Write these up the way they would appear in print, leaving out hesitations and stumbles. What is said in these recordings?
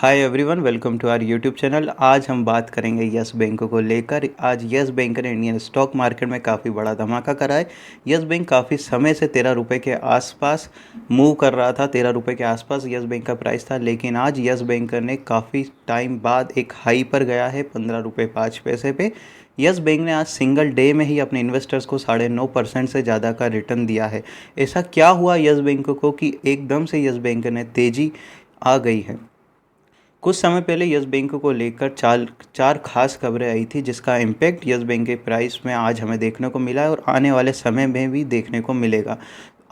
Hi everyone, welcome to our YouTube channel. आज हम बात करेंगे यस बैंक को लेकर। आज यस बैंक ने इंडियन स्टॉक मार्केट में काफ़ी बड़ा धमाका करा है। यस बैंक काफ़ी समय से 13 रुपये के आसपास मूव कर रहा था। 13 रुपये के आसपास यस बैंक का प्राइस था, लेकिन आज यस बैंक ने काफ़ी टाइम बाद एक हाई पर गया है 15 रुपये 5 पैसे पे। यस बैंक ने आज सिंगल डे में ही अपने इन्वेस्टर्स को 9.5% से ज़्यादा का रिटर्न दिया है। ऐसा क्या हुआ यस बैंक को कि एकदम से यस बैंक ने तेज़ी आ गई है? कुछ समय पहले यस बैंक को लेकर चार खास खबरें आई थी, जिसका इम्पैक्ट यस बैंक के प्राइस में आज हमें देखने को मिला है और आने वाले समय में भी देखने को मिलेगा।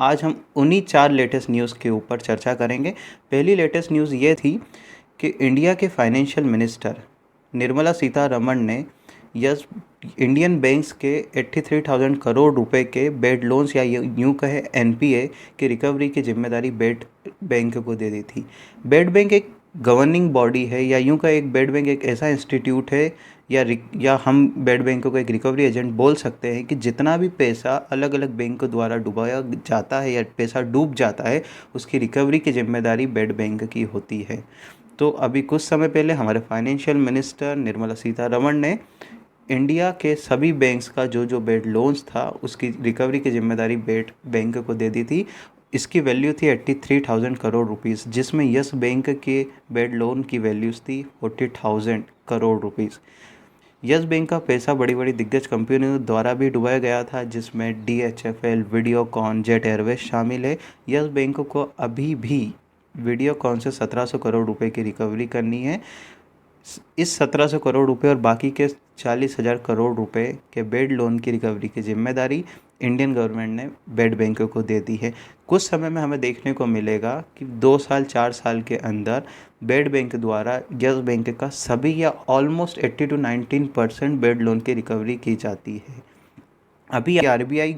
आज हम उन्हीं 4 लेटेस्ट न्यूज़ के ऊपर चर्चा करेंगे। पहली लेटेस्ट न्यूज़ ये थी कि इंडिया के फाइनेंशियल मिनिस्टर निर्मला सीतारमण ने यस इंडियन बैंक्स के 83,000 करोड़ रुपए के बेड लोन्स या यूँ कहे एनपीए की रिकवरी की जिम्मेदारी बेड बैंक को दे दी थी। बेड बैंक एक गवर्निंग बॉडी है, या यूँ का एक बेड बैंक एक ऐसा इंस्टीट्यूट है या हम बेड बैंक को एक रिकवरी एजेंट बोल सकते हैं कि जितना भी पैसा अलग अलग बैंक द्वारा डुबाया जाता है या पैसा डूब जाता है, उसकी रिकवरी की जिम्मेदारी बेड बैंक की होती है। तो अभी कुछ समय पहले हमारे फाइनेंशियल मिनिस्टर निर्मला सीतारमण ने इंडिया के सभी बैंक्स का जो बेड लोन्स था उसकी रिकवरी की जिम्मेदारी बेड बैंक को दे दी थी। इसकी वैल्यू थी 83,000 करोड़ रुपीस, जिसमें यस बैंक के बेड लोन की वैल्यूज़ थी 40,000 करोड़ रुपीस। यस बैंक का पैसा बड़ी बड़ी दिग्गज कंपनियों द्वारा भी डुबाया गया था, जिसमें DHFL, वीडियोकॉन, जेट एयरवेज शामिल है। यस बैंक को अभी भी वीडियोकॉन से 1700 करोड़ रुपए की रिकवरी करनी है। इस 1700 करोड़ रुपए और बाकी के 40,000 करोड़ रुपए के बेड लोन की रिकवरी की जिम्मेदारी इंडियन गवर्नमेंट ने बेड बैंक को दे दी है। कुछ समय में हमें देखने को मिलेगा कि 2 साल 4 साल के अंदर बेड बैंक द्वारा यस बैंक का सभी या ऑलमोस्ट 80 to 19% बेड लोन की रिकवरी की जाती है। अभी RBI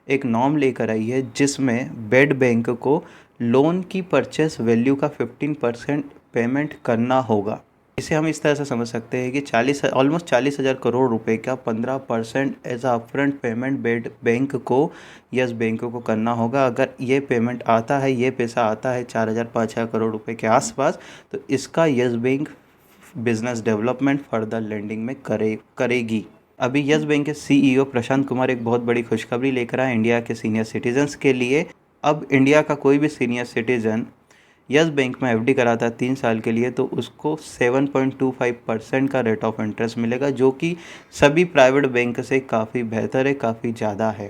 एक नॉर्म लेकर आई है, जिसमें बेड बैंक को लोन की परचेस वैल्यू का 15% पेमेंट करना होगा। इसे हम इस तरह से समझ सकते हैं कि ऑलमोस्ट 40,000 करोड़ रुपए का 15% as a upfront payment bad bank को यस बैंक को करना होगा। अगर ये पेमेंट आता है, ये पैसा आता है 4,000-5,000 करोड़ रुपए के आसपास, तो इसका yes bank business development further lending में करेगी। अभी यस बैंक के CEO प्रशांत कुमार एक बहुत बड़ी खुशखबरी लेकर आए इंडिया के सीनियर सिटीजन्स के लिए। अब इंडिया का कोई भी सीनियर सिटीजन यस बैंक में FD कराता है 3 साल के लिए, तो उसको 7.25% का रेट ऑफ इंटरेस्ट मिलेगा, जो कि सभी प्राइवेट बैंक से काफ़ी बेहतर है, काफ़ी ज़्यादा है।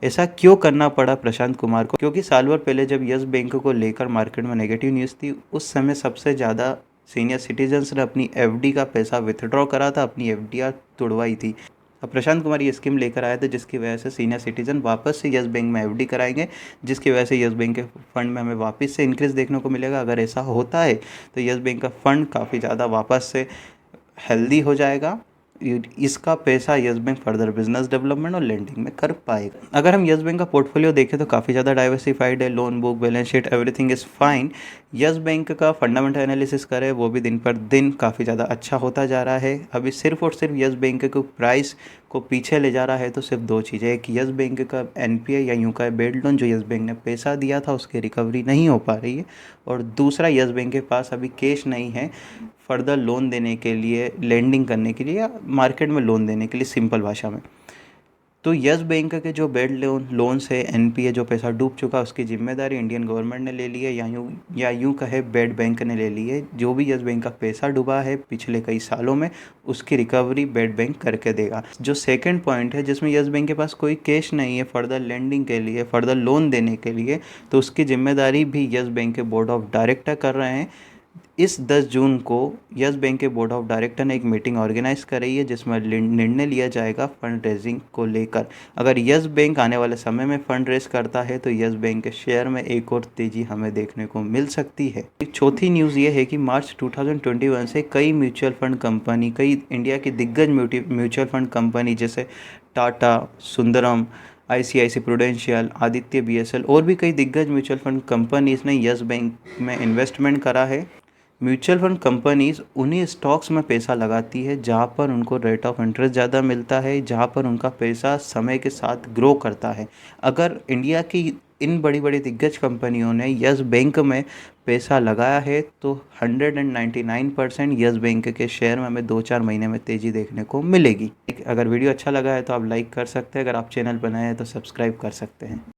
ऐसा क्यों करना पड़ा प्रशांत कुमार को? क्योंकि साल भर पहले जब यस बैंक को लेकर मार्केट में नेगेटिव न्यूज़ थी, उस समय सबसे ज़्यादा सीनियर सिटीजन्स ने अपनी FD का पैसा विथड्रॉ करा था, अपनी FDR तुड़वाई थी। अब प्रशांत कुमार ये स्कीम लेकर आए थे, जिसकी वजह से सीनियर सिटीजन वापस से यस बैंक में FD कराएंगे, जिसकी वजह से यस बैंक के फंड में हमें वापस से इंक्रीज़ देखने को मिलेगा। अगर ऐसा होता है तो यस बैंक का फंड काफ़ी ज़्यादा वापस से हेल्दी हो जाएगा। इसका पैसा yes bank further business development और लेंडिंग में कर पाएगा। अगर हम यस बैंक का पोर्टफोलियो देखें तो काफ़ी ज़्यादा डाइवर्सिफाइड है। Loan book, balance sheet, everything is fine. Yes bank का फंडामेंटल एनालिसिस करें, वो भी दिन पर दिन काफ़ी ज़्यादा अच्छा होता जा रहा है। अभी सिर्फ और सिर्फ यस बैंक को प्राइस को पीछे ले जा रहा है तो सिर्फ 2 चीज़ें। एक यस बैंक का NPA या यूँ का बेड लोन जो यस बैंक ने पैसा दिया था उसकी रिकवरी नहीं हो पा रही है, और दूसरा यस बैंक के पास अभी कैश नहीं है फर्दर लोन देने के लिए, लेंडिंग करने के लिए या मार्केट में लोन देने के लिए, सिंपल भाषा में। तो यस बैंक के जो बेड लोन्स है, NPA जो पैसा डूब चुका, उसकी जिम्मेदारी इंडियन गवर्नमेंट ने ले ली है, या यूँ कहे बेड बैंक ने ले ली है। जो भी यस बैंक का पैसा डूबा है पिछले कई सालों में, उसकी रिकवरी बेड बैंक करके देगा। जो सेकंड पॉइंट है, जिसमें यस बैंक के पास कोई कैश नहीं है फर्दर लेंडिंग के लिए, फर्दर लोन देने के लिए, तो उसकी जिम्मेदारी भी यस बैंक के बोर्ड ऑफ डायरेक्टर कर रहे हैं। इस 10 जून को यस बैंक के बोर्ड ऑफ डायरेक्टर ने एक मीटिंग ऑर्गेनाइज करी है, जिसमें निर्णय लिया जाएगा फंड रेजिंग को लेकर। अगर यस बैंक आने वाले समय में फंड रेज करता है तो यस बैंक के शेयर में एक और तेज़ी हमें देखने को मिल सकती है। चौथी न्यूज़ ये है कि मार्च 2021 से कई म्यूचुअल फंड कंपनी, कई इंडिया की दिग्गज म्यूचुअल फंड कंपनी जैसे Tata, Sundaram, ICICI prudential, Aditya BSL और भी कई दिग्गज म्यूचुअल फंड कंपनीज ने यस बैंक में इन्वेस्टमेंट करा है। म्यूचुअल फंड कंपनीज उन्हीं स्टॉक्स में पैसा लगाती है जहां पर उनको रेट ऑफ इंटरेस्ट ज़्यादा मिलता है, जहां पर उनका पैसा समय के साथ ग्रो करता है। अगर इंडिया की इन बड़ी-बड़ी दिग्गज कंपनियों ने यस बैंक में पैसा लगाया है, तो 199% यस बैंक के शेयर में हमें 2-4 महीने में तेज़ी देखने को मिलेगी। अगर वीडियो अच्छा लगा है तो आप लाइक कर सकते हैं, अगर आप चैनल पर नए हैं तो सब्सक्राइब कर सकते हैं।